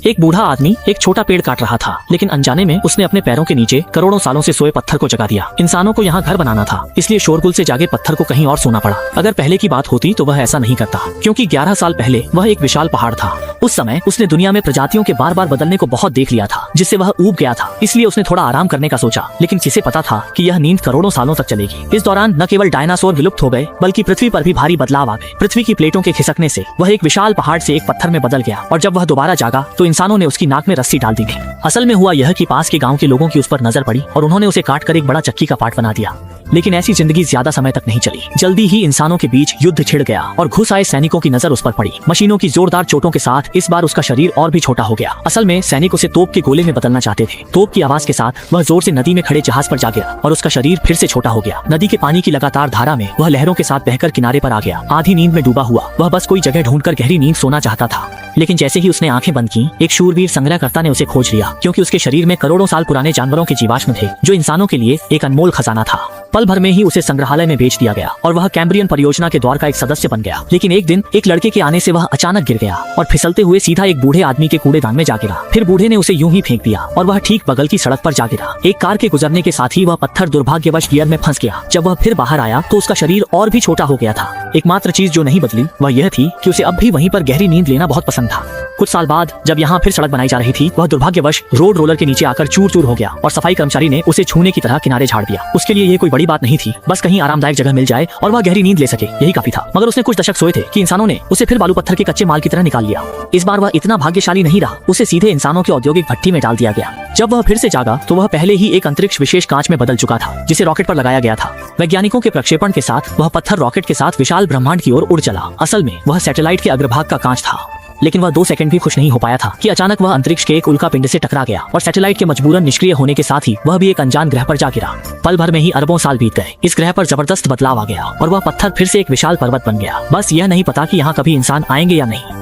एक बूढ़ा आदमी एक छोटा पेड़ काट रहा था, लेकिन अनजाने में उसने अपने पैरों के नीचे करोड़ों सालों से सोए पत्थर को जगा दिया। इंसानों को यहाँ घर बनाना था, इसलिए शोरगुल से जागे पत्थर को कहीं और सोना पड़ा। अगर पहले की बात होती तो वह ऐसा नहीं करता, क्योंकि 11 साल पहले वह एक विशाल पहाड़ था। उस समय उसने दुनिया में प्रजातियों के बार बार बदलने को बहुत देख लिया था, जिससे वह ऊब गया था। इसलिए उसने थोड़ा आराम करने का सोचा, लेकिन किसे पता था कि यह नींद करोड़ों सालों तक चलेगी। इस दौरान न केवल डायनासोर विलुप्त हो गए, बल्कि पृथ्वी पर भी भारी बदलाव आ गए। पृथ्वी की प्लेटों के खिसकने से वह एक विशाल पहाड़ से एक पत्थर में बदल गया, और जब वह दोबारा जागा तो इंसानों ने उसकी नाक में रस्सी डाल दी थी। असल में हुआ यह कि पास के गांव के लोगों की उस पर नजर पड़ी और उन्होंने उसे काट कर एक बड़ा चक्की का पार्ट बना दिया। लेकिन ऐसी जिंदगी ज्यादा समय तक नहीं चली। जल्दी ही इंसानों के बीच युद्ध छिड़ गया और घुस आए सैनिकों की नजर उस पर पड़ी। मशीनों की जोरदार चोटों के साथ इस बार उसका शरीर और भी छोटा हो गया। असल में सैनिक उसे तोप के गोले में बदलना चाहते थे। तोप की आवाज के साथ वह जोर से नदी में खड़े जहाज पर जा गिरा और उसका शरीर फिर से छोटा हो गया। नदी के पानी की लगातार धारा में वह लहरों के साथ बहकर किनारे पर आ गया। आधी नींद में डूबा हुआ वह बस कोई जगह ढूंढकर गहरी नींद सोना चाहता था। लेकिन जैसे ही उसने आंखें बंद की, एक शूरवीर संग्रहकर्ता ने उसे खोज लिया, क्योंकि उसके शरीर में करोड़ों साल पुराने जानवरों के जीवाश्म थे, जो इंसानों के लिए एक अनमोल खजाना था। पल भर में ही उसे संग्रहालय में भेज दिया गया और वह कैम्ब्रियन परियोजना के दौर का एक सदस्य बन गया। लेकिन एक दिन एक लड़के के आने से वह अचानक गिर गया और फिसलते हुए सीधा एक बूढ़े आदमी के कूड़ेदान में जा गिरा। फिर बूढ़े ने उसे यूं ही फेंक दिया और वह ठीक बगल की सड़क पर जा गिरा। एक कार के गुजरने के साथ ही वह पत्थर दुर्भाग्यवश गियर में फंस गया। जब वह फिर बाहर आया तो उसका शरीर और भी छोटा हो गया था। एकमात्र चीज जो नहीं बदली वह यह थी कि उसे अब भी वहीं पर गहरी नींद लेना बहुत पसंद था। कुछ साल बाद जब यहाँ फिर सड़क बनाई जा रही थी, वह दुर्भाग्यवश रोड रोलर के नीचे आकर चूर चूर हो गया और सफाई कर्मचारी ने उसे छूने की तरह किनारे झाड़ दिया। उसके लिए ये कोई बड़ी बात नहीं थी, बस कहीं आरामदायक जगह मिल जाए और वह गहरी नींद ले सके, यही काफी था। मगर उसने कुछ दशक सोए थे कि इंसानों ने उसे फिर बालू पत्थर के कच्चे माल की तरह निकाल लिया। इस बार वह इतना भाग्यशाली नहीं रहा, उसे सीधे इंसानों के औद्योगिक भट्टी में डाल दिया गया। जब वह फिर से जागा तो वह पहले ही एक अंतरिक्ष विशेष कांच में बदल चुका था, जिसे रॉकेट पर लगाया गया था। वैज्ञानिकों के प्रक्षेपण के साथ वह पत्थर रॉकेट के साथ विशाल ब्रह्मांड की ओर उड़ चला। असल में वह सैटेलाइट के अग्रभाग का कांच था। लेकिन वह 2 सेकंड भी खुश नहीं हो पाया था कि अचानक वह अंतरिक्ष के एक उल्का पिंड से टकरा गया और सैटेलाइट के मजबूरन निष्क्रिय होने के साथ ही वह भी एक अनजान ग्रह पर जा गिरा। पल भर में ही अरबों साल बीत गए। इस ग्रह पर जबरदस्त बदलाव आ गया और वह पत्थर फिर से एक विशाल पर्वत बन गया। बस यह नहीं पता कि यहाँ कभी इंसान आएंगे या नहीं।